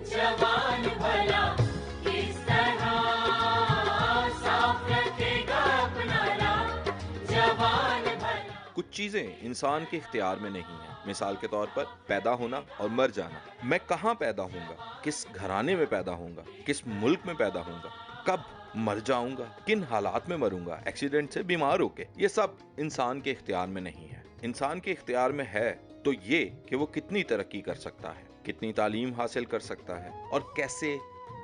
जवान भला किस तरह साफ रखेगा अपना राह, जवान भला। कुछ चीजें इंसान के इख्तियार में नहीं है। मिसाल के तौर पर पैदा होना और मर जाना। मैं कहाँ पैदा होऊंगा, किस घराने में पैदा होऊंगा, किस मुल्क में पैदा होऊंगा, कब मर जाऊंगा, किन हालात में मरूंगा, एक्सीडेंट से, बीमार होके, ये सब इंसान के इख्तियार में नहीं है। इंसान के इख्तियार में है तो ये कि वो कितनी तरक्की कर सकता है, कितनी तालीम हासिल कर सकता है और कैसे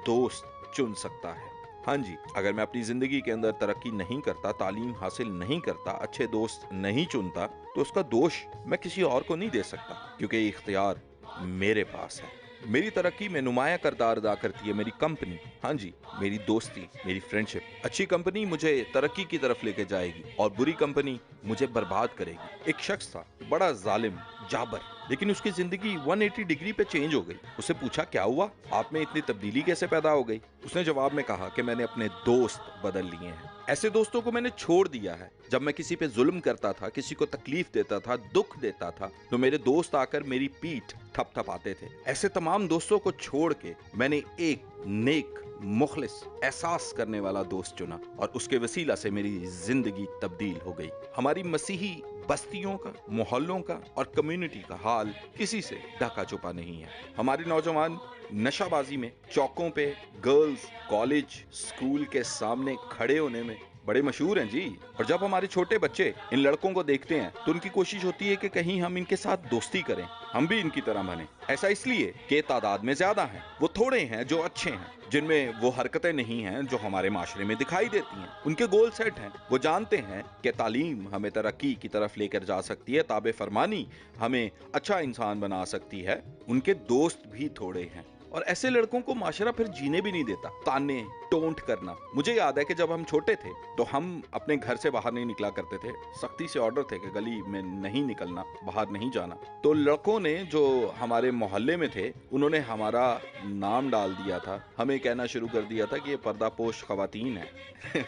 दोस्त चुन सकता है। हाँ जी, अगर मैं अपनी जिंदगी के अंदर तरक्की नहीं करता, तालीम हासिल नहीं करता, अच्छे दोस्त नहीं चुनता, तो उसका दोष मैं किसी और को नहीं दे सकता, क्योंकि ये इख्तियार मेरे पास है। मेरी तरक्की में नुमाया किरदार अदा करती है मेरी कंपनी। हाँ जी, मेरी दोस्ती, मेरी फ्रेंडशिप। अच्छी कंपनी मुझे तरक्की की तरफ लेके जाएगी और बुरी कंपनी मुझे बर्बाद करेगी। एक शख्स था, बड़ा जालिम, जाबर, लेकिन उसकी जिंदगी 180 डिग्री पे चेंज हो गई। उसे पूछा, क्या हुआ, आप में इतनी तब्दीली कैसे पैदा हो गई? उसने जवाब में कहा कि मैंने अपने दोस्त बदल लिए हैं। ऐसे दोस्तों को मैंने छोड़ दिया है। जब मैं किसी पे जुल्म करता था, किसी को तकलीफ देता था, दुख देता था, तो मेरे दोस्त आकर मेरी पीठ थपथपाते थे। ऐसे तमाम दोस्तों को छोड़ के मैंने एक नेक, मुखलिस, एहसास करने वाला दोस्त चुना और उसके वसीला से मेरी जिंदगी तब्दील हो गई। हमारी मसीही बस्तियों का, मोहल्लों का और कम्युनिटी का हाल किसी से ढका छुपा नहीं है। हमारे नौजवान नशाबाजी में, चौकों पे, गर्ल्स, कॉलेज, स्कूल के सामने खड़े होने में बड़े मशहूर हैं जी। और जब हमारे छोटे बच्चे इन लड़कों को देखते हैं तो उनकी कोशिश होती है कि कहीं हम इनके साथ दोस्ती करें, हम भी इनकी तरह बने। ऐसा इसलिए कि तादाद में ज्यादा हैं, वो थोड़े हैं जो अच्छे हैं, जिनमें वो हरकतें नहीं हैं जो हमारे माशरे में दिखाई देती हैं। उनके गोल सेट हैं, वो जानते हैं कि तालीम हमें तरक्की की तरफ लेकर जा सकती है, ताबे फरमानी हमें अच्छा इंसान बना सकती है। उनके दोस्त भी थोड़े हैं और ऐसे लड़कों को माशरा फिर जीने भी नहीं देता। ताने, टोंट करना। मुझे याद है कि जब हम छोटे थे तो हम अपने घर से बाहर नहीं निकला करते थे। सख्ती से ऑर्डर थे कि गली में नहीं निकलना, बाहर नहीं जाना। तो लड़कों ने जो हमारे मोहल्ले में थे, उन्होंने हमारा नाम डाल दिया था। हमें कहना शुरू कर दिया था कि ये पर्दापोश खवातीन है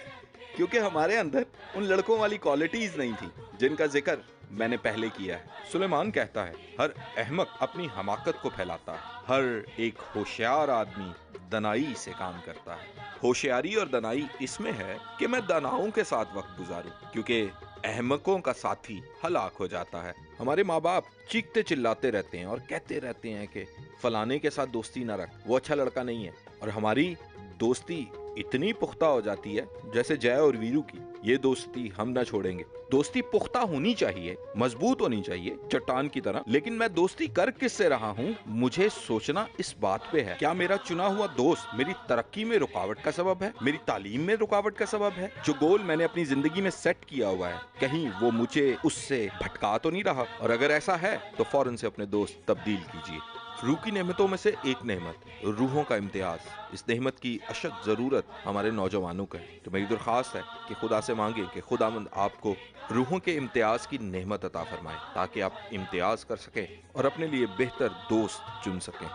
क्योंकि हमारे अंदर उन लड़कों वाली क्वालिटीज नहीं थी जिनका जिक्र मैंने पहले किया है। सुलेमान कहता है, हर अहमक अपनी हमाकत को फैलाता है, हर एक होशियार आदमी दनाई से काम करता है। होशियारी और दनाई इसमें है कि मैं दनाओं के साथ वक्त गुजारूं, क्योंकि अहमकों का साथी हलाक हो जाता है। हमारे माँ बाप चीखते चिल्लाते रहते हैं और कहते रहते हैं कि फलाने के साथ दोस्ती ना रख, वो अच्छा लड़का नहीं है। और हमारी दोस्ती इतनी पुख्ता हो जाती है जैसे जय और वीरू की, ये दोस्ती हम ना छोड़ेंगे। दोस्ती पुख्ता होनी चाहिए, मजबूत होनी चाहिए, चट्टान की तरह। लेकिन मैं दोस्ती कर किससे रहा हूँ, मुझे सोचना इस बात पे है, क्या मेरा चुना हुआ दोस्त मेरी तरक्की में रुकावट का सबब है, मेरी तालीम में रुकावट का सबब है? जो गोल मैंने अपनी जिंदगी में सेट किया हुआ है, कहीं वो मुझे उससे भटका तो नहीं रहा? और अगर ऐसा है तो फौरन से अपने दोस्त तब्दील कीजिए। रूह की नेमतों में से एक नेमत, रूहों का इम्तियाज। इस नेमत की अशद ज़रूरत हमारे नौजवानों को है। तो मेरी दरख्वास्त है कि खुदा से मांगे कि खुदावंद आपको रूहों के इम्तियाज की नेमत अता फरमाए, ताकि आप इम्तियाज कर सकें और अपने लिए बेहतर दोस्त चुन सकें।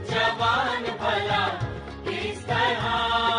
जवान भला किस तरह